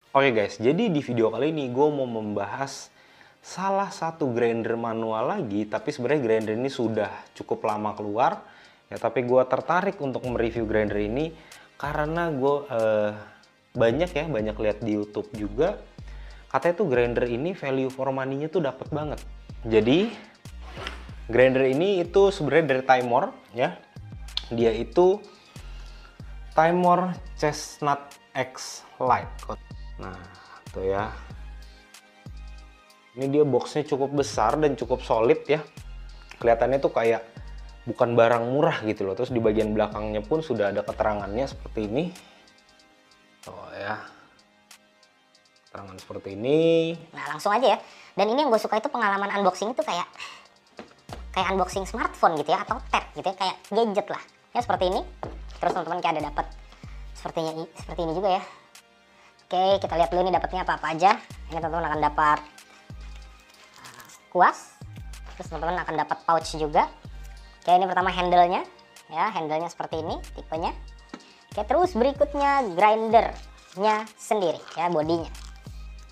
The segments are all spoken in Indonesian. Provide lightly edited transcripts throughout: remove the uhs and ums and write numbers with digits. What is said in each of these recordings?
Oke guys, jadi di video kali ini gue mau membahas salah satu grinder manual lagi, tapi sebenarnya grinder ini sudah cukup lama keluar ya, tapi gue tertarik untuk mereview grinder ini karena gue banyak lihat di YouTube juga, katanya tuh grinder ini value for money-nya tuh dapat banget. Jadi grinder ini itu sebenarnya dari Timor ya, dia itu Timor Chestnut X Lite. Nah, tuh ya. Ini dia boxnya cukup besar dan cukup solid ya. Kelihatannya tuh kayak bukan barang murah gitu loh. Terus di bagian belakangnya pun sudah ada keterangannya seperti ini. Tuh ya. Keterangan seperti ini. Nah, langsung aja ya. Dan ini yang gue suka itu pengalaman unboxing itu kayak unboxing smartphone gitu ya, atau tab gitu ya, kayak gadget lah. Ya seperti ini. Terus teman-teman kayak ada dapat seperti ini juga ya. Oke, kita lihat dulu nih dapatnya apa-apa aja. Ini teman-teman akan dapat kuas. Terus teman-teman akan dapat pouch juga. Oke, ini pertama handle-nya. Ya, handle-nya seperti ini tipenya. Oke, terus berikutnya grindernya sendiri ya, bodinya.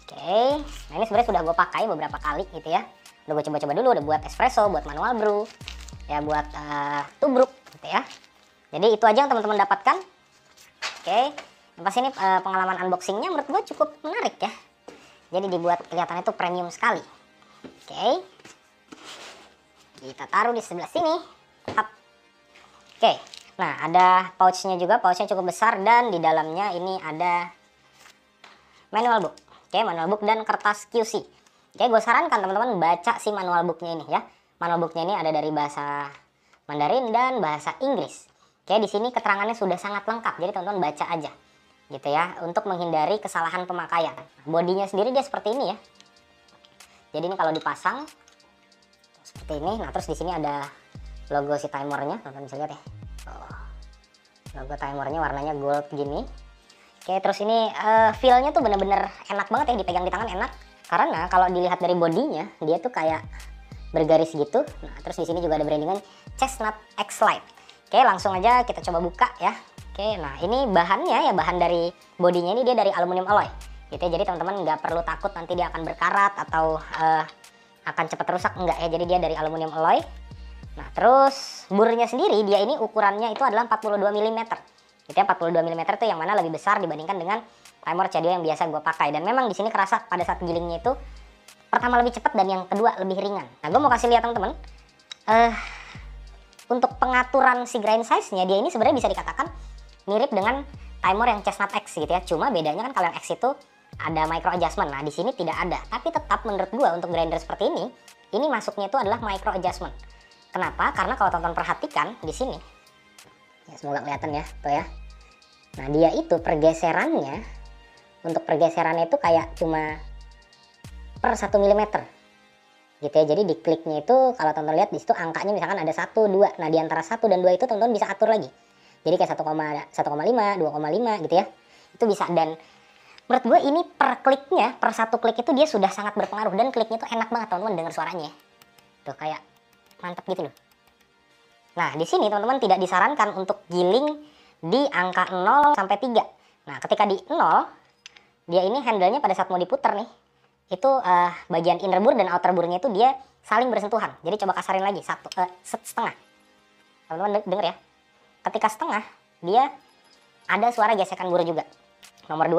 Oke, nah ini sebenarnya sudah gue pakai beberapa kali gitu ya. Udah gue coba-coba dulu, udah buat espresso, buat manual brew, ya buat tubruk gitu ya. Jadi itu aja yang teman-teman dapatkan. Oke. Pas ini pengalaman unboxingnya menurut gue cukup menarik ya. Jadi dibuat kelihatannya tuh premium sekali. Oke. Kita taruh di sebelah sini. Oke. Nah, ada pouchnya juga. Pouchnya cukup besar dan di dalamnya ini ada manual book. Oke, manual book dan kertas QC. Oke, gue sarankan teman-teman baca si manual booknya ini ya. Manual booknya ini ada dari bahasa Mandarin dan bahasa Inggris. Oke, di sini keterangannya sudah sangat lengkap. Jadi teman-teman baca aja. Gitu ya, untuk menghindari kesalahan pemakaian. Bodinya sendiri dia seperti ini ya. Jadi ini kalau dipasang seperti ini. Nah, terus di sini ada logo si timernya, teman-teman bisa lihat ya. Logo timernya warnanya gold gini. Oke, terus ini feel-nya tuh bener-bener enak banget ya, dipegang di tangan enak. Karena kalau dilihat dari bodinya, dia tuh kayak bergaris gitu. Nah, terus di sini juga ada brandingan Chestnut X Lite. Oke, langsung aja kita coba buka ya. Oke, nah ini bahannya ya, bahan dari bodinya ini dia dari aluminium alloy gitu ya. Jadi teman-teman nggak perlu takut nanti dia akan berkarat atau akan cepat rusak, enggak ya. Jadi dia dari aluminium alloy. Nah, terus burnya sendiri dia ini ukurannya itu adalah 42 mm. Gitu ya, 42 mm itu yang mana lebih besar dibandingkan dengan Timor C2 yang biasa gue pakai. Dan memang di sini kerasa pada saat gilingnya itu pertama lebih cepat dan yang kedua lebih ringan. Nah, gue mau kasih lihat teman-teman. Untuk pengaturan si grind size-nya dia ini sebenarnya bisa dikatakan mirip dengan Timor yang Chestnut X gitu ya. Cuma bedanya kan kalau yang X itu ada micro adjustment. Nah, di sini tidak ada. Tapi tetap menurut gua untuk grinder seperti ini masuknya itu adalah micro adjustment. Kenapa? Karena kalau teman-teman perhatikan di sini. Ya, semoga kelihatan ya, tuh ya. Nah, dia itu pergeserannya, untuk pergeserannya itu kayak cuma per 1 mm. Gitu ya. Jadi di kliknya itu kalau teman-teman lihat di situ angkanya misalkan ada 1, 2. Nah, di antara 1 dan 2 itu teman-teman bisa atur lagi. Jadi kayak 1,5, 2,5 gitu ya. Itu bisa. Dan menurut gue ini per kliknya, per satu klik itu dia sudah sangat berpengaruh. Dan kliknya tuh enak banget teman-teman dengar suaranya. Tuh kayak mantap gitu loh. Nah, di sini teman-teman tidak disarankan untuk giling di angka 0 sampai 3. Nah, ketika di 0, dia ini handle-nya pada saat mau diputar nih, itu bagian inner bore dan outer bore-nya itu dia saling bersentuhan. Jadi coba kasarin lagi, setengah. Teman-teman denger ya. Ketika setengah, dia ada suara gesekan bur juga. Nomor 1.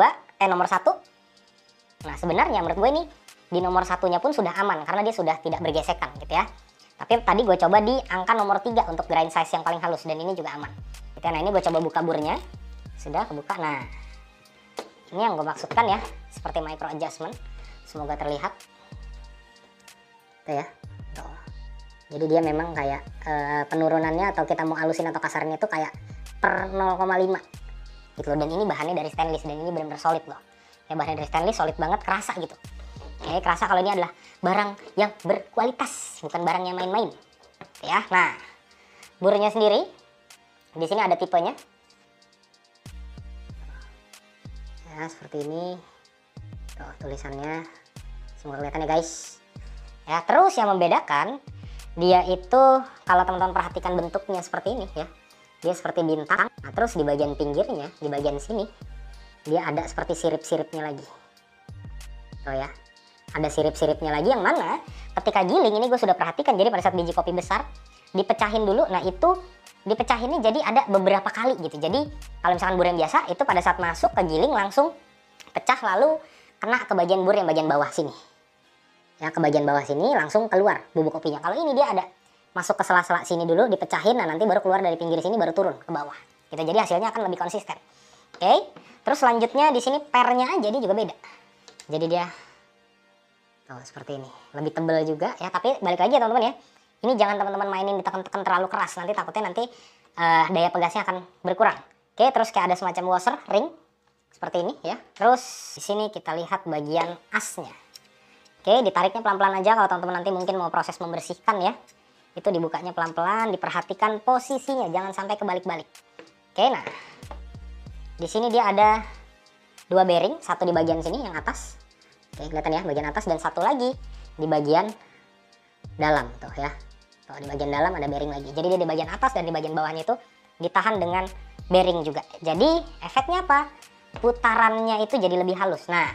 Nah, sebenarnya menurut gue ini di nomor 1-nya pun sudah aman karena dia sudah tidak bergesekan gitu ya. Tapi tadi gue coba di angka nomor 3 untuk grind size yang paling halus dan ini juga aman. Gitu ya. Nah, ini gue coba buka burnya. Sudah kebuka. Nah, ini yang gue maksudkan ya, seperti micro adjustment. Semoga terlihat. Tuh ya. Tuh. Jadi dia memang kayak penurunannya atau kita mau halusin atau kasarnya itu kayak per 0,5 gitu loh. Dan ini bahannya dari stainless dan ini benar-benar solid loh. Ya, bahannya dari stainless solid banget, kerasa gitu. Oke, kerasa kalau ini adalah barang yang berkualitas, bukan barang yang main-main. Ya, nah, burnya sendiri di sini ada tipenya. Ya, seperti ini. Tuh, tulisannya. Semoga kelihatan ya guys. Ya, terus yang membedakan dia itu kalau teman-teman perhatikan bentuknya seperti ini ya. Dia seperti bintang. Nah, terus di bagian pinggirnya, di bagian sini dia ada seperti sirip-siripnya lagi. Tuh ya, ada sirip-siripnya lagi yang mana ketika giling ini gue sudah perhatikan. Jadi pada saat biji kopi besar dipecahin dulu, nah itu dipecahinnya jadi ada beberapa kali gitu. Jadi kalau misalkan bur yang biasa itu pada saat masuk ke giling langsung pecah lalu kena ke bagian bur yang bagian bawah sini. Ya, ke bagian bawah sini langsung keluar bubuk kopinya. Kalau ini dia ada masuk ke sela-sela sini dulu dipecahin, nah nanti baru keluar dari pinggir sini baru turun ke bawah. Gitu. Jadi hasilnya akan lebih konsisten. Oke. Terus selanjutnya di sini pernya aja dia juga beda. Jadi dia tuh seperti ini. Lebih tebal juga ya, tapi balik lagi ya teman-teman ya. Ini jangan teman-teman mainin ditekan-tekan terlalu keras, nanti takutnya nanti daya pegasnya akan berkurang. Oke, terus kayak ada semacam washer ring seperti ini ya. Terus di sini kita lihat bagian asnya. Oke, ditariknya pelan-pelan aja kalau teman-teman nanti mungkin mau proses membersihkan ya. Itu dibukanya pelan-pelan, diperhatikan posisinya jangan sampai kebalik-balik. Oke, nah. Di sini dia ada 2 bearing, satu di bagian sini yang atas. Oke, kelihatan ya, bagian atas, dan satu lagi di bagian dalam tuh ya. Tuh, di bagian dalam ada bearing lagi. Jadi dia di bagian atas dan di bagian bawahnya itu ditahan dengan bearing juga. Jadi efeknya apa? Putarannya itu jadi lebih halus. Nah,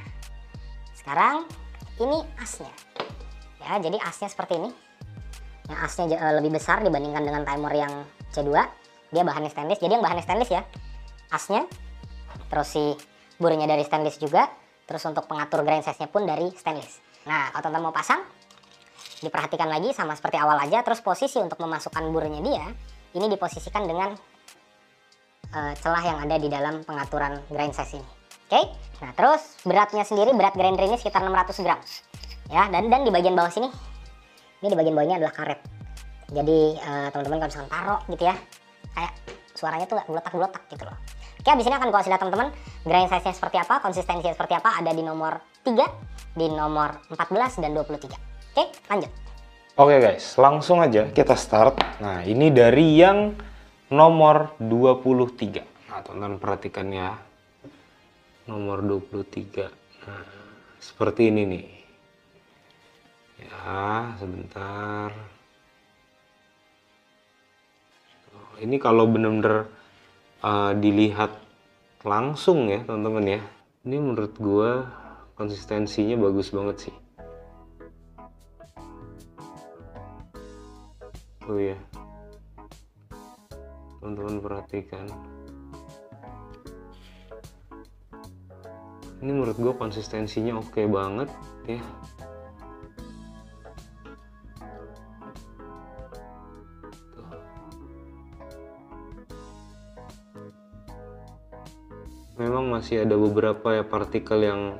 sekarang ini asnya. Ya, jadi asnya seperti ini. Yang asnya lebih besar dibandingkan dengan timer yang C2. Dia bahannya stainless. Jadi yang bahannya stainless ya. Asnya, terus si burnya dari stainless juga. Terus untuk pengatur grind size-nya pun dari stainless. Nah, kalau teman-teman mau pasang, diperhatikan lagi sama seperti awal aja. Terus posisi untuk memasukkan burnya dia, ini diposisikan dengan celah yang ada di dalam pengaturan grind size ini. Oke, nah terus beratnya sendiri, berat grinder ini sekitar 600 gram. Ya, dan di bagian bawah sini, ini di bagian bawahnya adalah karet. Jadi teman-teman kalau misalkan taruh gitu ya, kayak suaranya tuh gak geletak-geletak gitu loh. Oke, abis ini akan gue kasih lihat teman-teman grind size-nya seperti apa, konsistensinya seperti apa, ada di nomor 3, di nomor 14, dan 23. Oke, lanjut. Oke guys, langsung aja kita start. Nah, ini dari yang nomor 23. Nah, teman-teman perhatikan ya. Nomor 23. Nah, seperti ini nih. Ya, sebentar. Ini kalau bener-bener dilihat langsung ya, teman-teman ya. Ini menurut gua konsistensinya bagus banget sih. Oh ya, teman-teman perhatikan. Ini menurut gue konsistensinya oke banget ya. Tuh. Memang masih ada beberapa ya partikel yang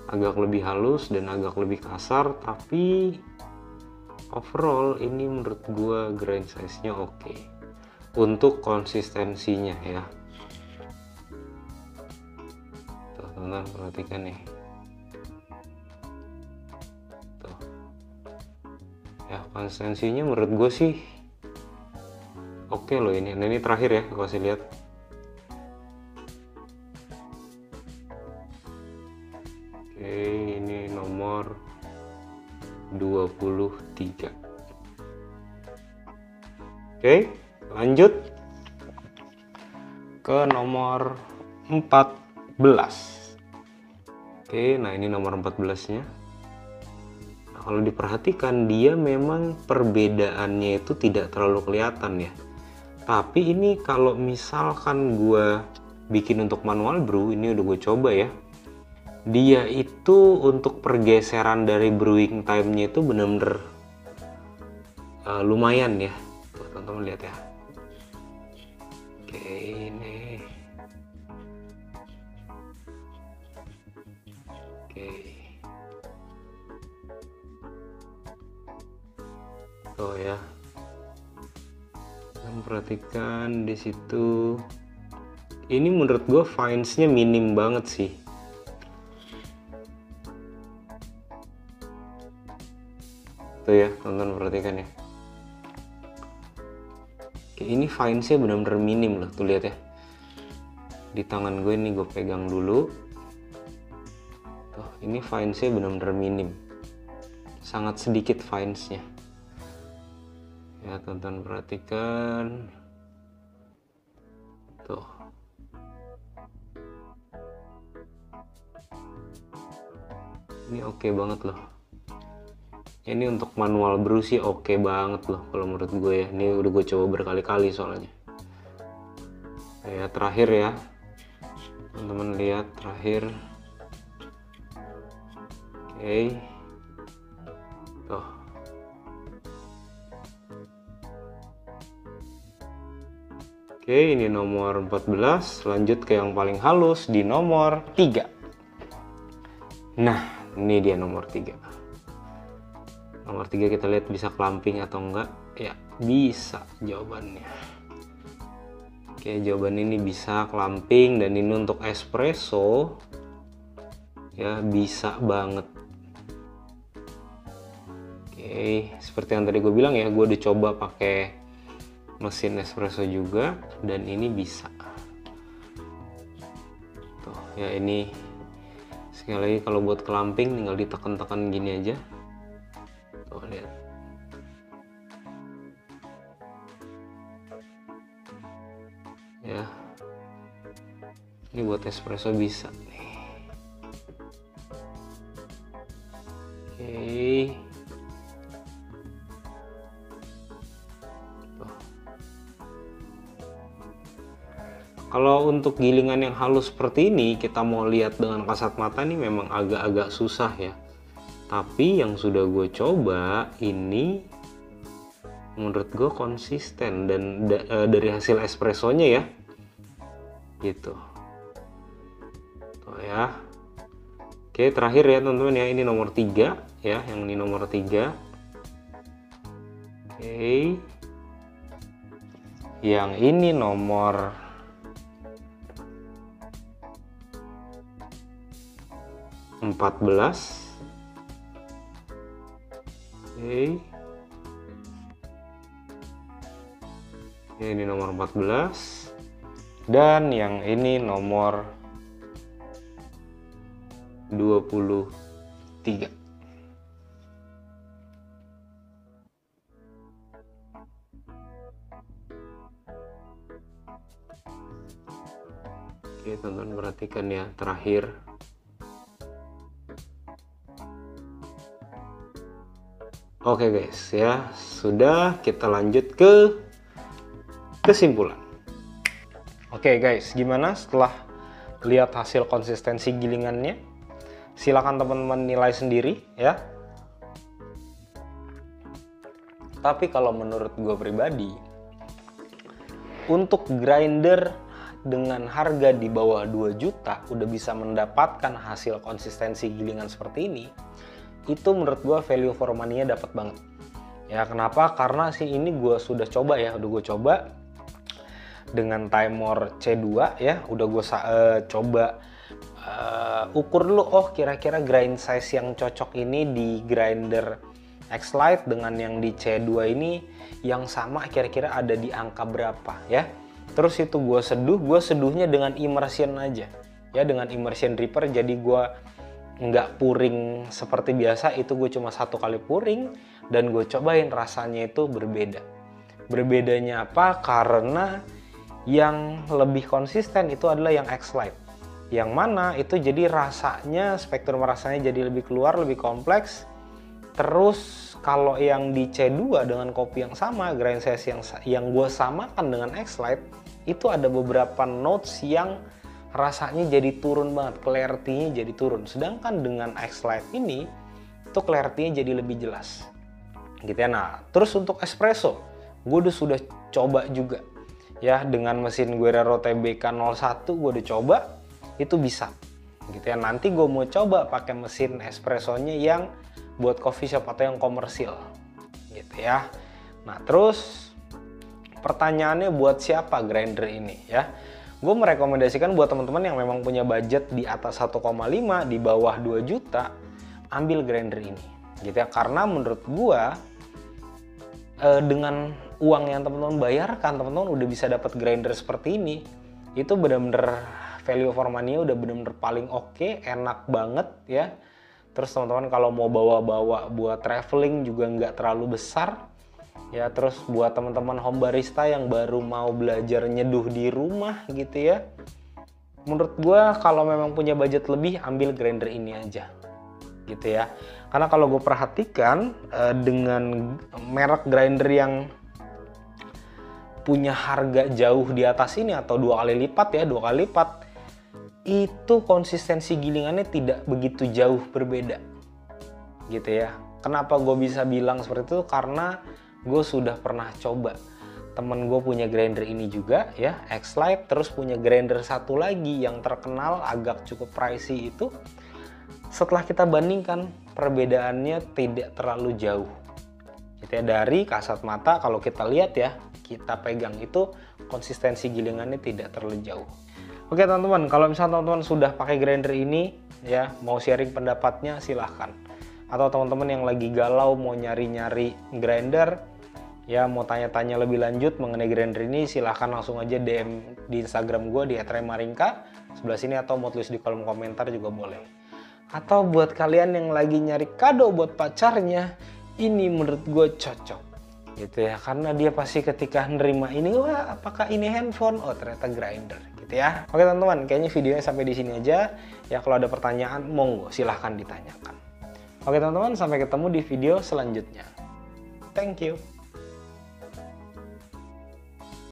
agak lebih halus dan agak lebih kasar, tapi overall ini menurut gua grind size-nya oke. Untuk konsistensinya ya. Tuh, teman-teman perhatikan nih. Tuh. Ya, konsistensinya menurut gue sih oke loh ini. Nah, ini terakhir ya, aku kasih lihat. Oke, ini nomor 23. Oke, lanjut ke nomor 14. Oke, nah ini nomor 14-nya. Nah, kalau diperhatikan dia memang perbedaannya itu tidak terlalu kelihatan ya. Tapi ini kalau misalkan gue bikin untuk manual brew, ini udah gue coba ya. Dia itu untuk pergeseran dari brewing time-nya itu bener-bener lumayan ya. Tuh, teman-teman lihat ya. Oke, ini. Oke. Tuh ya. Dan perhatikan di situ. Ini menurut gue fines-nya minim banget sih. Tuh ya, teman-teman perhatikan ya. Oke, ini fines-nya benar-benar minim loh, tuh lihat ya. Di tangan gue ini gue pegang dulu. Tuh, ini fines-nya benar-benar minim. Sangat sedikit fines-nya. Ya, teman-teman perhatikan. Tuh. Ini oke banget loh. Ini untuk manual brew sih oke banget loh kalau menurut gue ya. Ini udah gue coba berkali-kali soalnya. Ya terakhir ya, teman-teman lihat terakhir. Oke. Tuh. Oke, ini nomor 14. Lanjut ke yang paling halus di nomor 3. Nah, ini dia nomor 3. Nomor 3 kita lihat bisa clamping atau enggak. Ya, bisa jawabannya. Oke, jawaban ini bisa clamping, dan ini untuk espresso. Ya, bisa banget. Oke, seperti yang tadi gue bilang ya, gue udah coba pakai mesin espresso juga, dan ini bisa. Tuh, ya ini sekali lagi kalau buat clamping tinggal ditekan-tekan gini aja. Tuh, lihat. Ya. Ini buat espresso bisa nih. Oke. Kalau untuk gilingan yang halus seperti ini, kita mau lihat dengan kasat mata nih memang agak-agak susah ya. Tapi yang sudah gue coba ini menurut gue konsisten, dan dari hasil espressonya ya, gitu. Tuh ya. Oke, terakhir ya teman-teman ya, ini nomor 3 ya, yang ini nomor 3. Oke. Yang ini nomor 14. Oke. Ini nomor 14. Dan yang ini nomor 23. Oke, teman-teman perhatikan ya, terakhir. Oke guys ya, sudah, kita lanjut ke kesimpulan. Oke guys, gimana setelah lihat hasil konsistensi gilingannya? Silakan teman-teman nilai sendiri ya. Tapi kalau menurut gue pribadi, untuk grinder dengan harga di bawah 2 juta udah bisa mendapatkan hasil konsistensi gilingan seperti ini, itu menurut gue value for money-nya dapat banget. Ya kenapa? Karena sih ini gue sudah coba ya, udah gue coba dengan Timor C2 ya, udah gue coba ukur dulu, oh kira-kira grind size yang cocok ini di grinder X-Lite dengan yang di C2 ini yang sama kira-kira ada di angka berapa ya. Terus itu gue seduhnya dengan immersion aja ya, dengan immersion dripper, jadi gue nggak puring seperti biasa, itu gue cuma 1 kali puring, dan gue cobain rasanya itu berbeda. Berbedanya apa? Karena yang lebih konsisten itu adalah yang X-Lite, yang mana itu jadi rasanya, spektrum rasanya jadi lebih keluar, lebih kompleks. Terus kalau yang di C2 dengan kopi yang sama, grind size yang gue samakan dengan X-Lite, itu ada beberapa notes yang rasanya jadi turun banget, clarity-nya jadi turun. Sedangkan dengan X-Lite ini, itu clarity-nya jadi lebih jelas. Gitu ya. Nah, terus untuk espresso, gue sudah coba juga. Ya, dengan mesin Guerrero TBK 01 gue udah coba, itu bisa. Gitu ya. Nanti gue mau coba pakai mesin espressonya yang buat coffee shop atau yang komersil. Gitu ya. Nah, terus pertanyaannya buat siapa grinder ini ya? Gue merekomendasikan buat teman-teman yang memang punya budget di atas 1,5, di bawah 2 juta, ambil grinder ini. Gitu ya, karena menurut gue dengan uang yang teman-teman bayarkan, teman-teman udah bisa dapat grinder seperti ini. Itu bener-bener value for money udah bener-bener paling oke, enak banget ya. Terus teman-teman kalau mau bawa-bawa buat traveling juga nggak terlalu besar. Ya, terus buat teman-teman home barista yang baru mau belajar nyeduh di rumah gitu ya, menurut gue kalau memang punya budget lebih, ambil grinder ini aja. gitu ya. Karena kalau gue perhatikan dengan merek grinder yang punya harga jauh di atas ini atau 2 kali lipat ya, 2 kali lipat, itu konsistensi gilingannya tidak begitu jauh berbeda gitu ya. Kenapa gue bisa bilang seperti itu? Karena gue sudah pernah coba. Temen gue punya grinder ini juga ya, X-Lite, terus punya grinder satu lagi yang terkenal agak cukup pricey itu. Setelah kita bandingkan, perbedaannya tidak terlalu jauh gitu ya. Dari kasat mata kalau kita lihat ya, kita pegang itu konsistensi gilingannya tidak terlalu jauh. Oke teman-teman, kalau misalnya teman-teman sudah pakai grinder ini ya, mau sharing pendapatnya silahkan. Atau teman-teman yang lagi galau mau nyari-nyari grinder ya, mau tanya-tanya lebih lanjut mengenai grinder ini, silahkan langsung aja DM di Instagram gue di @remaringka sebelah sini, atau mau tulis di kolom komentar juga boleh. Atau buat kalian yang lagi nyari kado buat pacarnya, ini menurut gue cocok gitu ya, karena dia pasti ketika nerima ini, wah apakah ini handphone, oh ternyata grinder gitu ya. Oke teman-teman, kayaknya videonya sampai di sini aja ya. Kalau ada pertanyaan monggo silahkan ditanyakan. Oke teman-teman, sampai ketemu di video selanjutnya. Thank you.